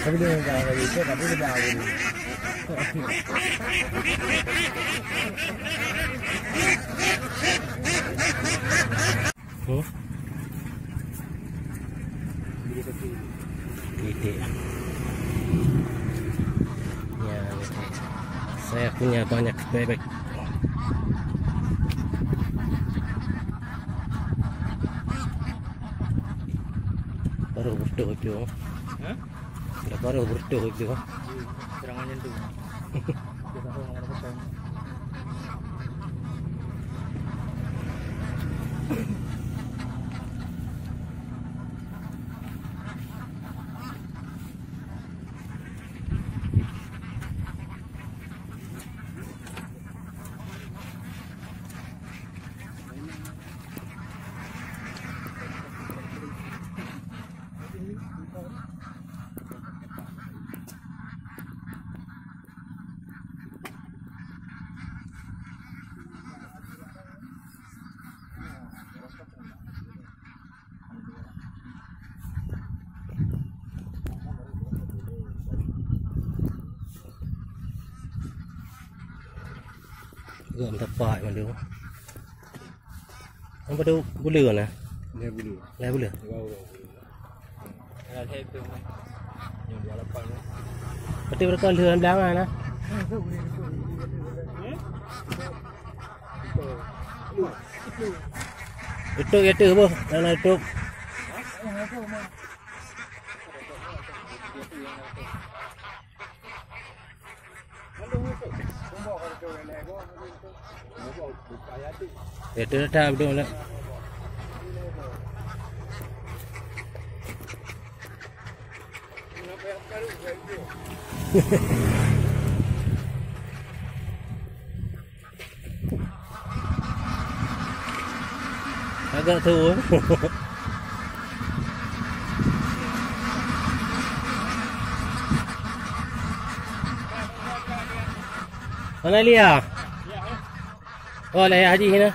Tapi dia enggak lagi itu, tapi dia jauh. Titik. Ya, saya punya banyak bebek. Baru bertuh itu. Baru bertuh itu. Serangannya itu. Kita tahu mana betul. Gồm thập bại mà được không bắt đầu bút lửa nè Leh bulu. lấy bút lửa Leh tu. Yang dia lapan. berarti mereka lửa belakang nah itu apa dan itu itu dah betul lah. Agak tua. Mana Lia? Oh, Lia Haji ni.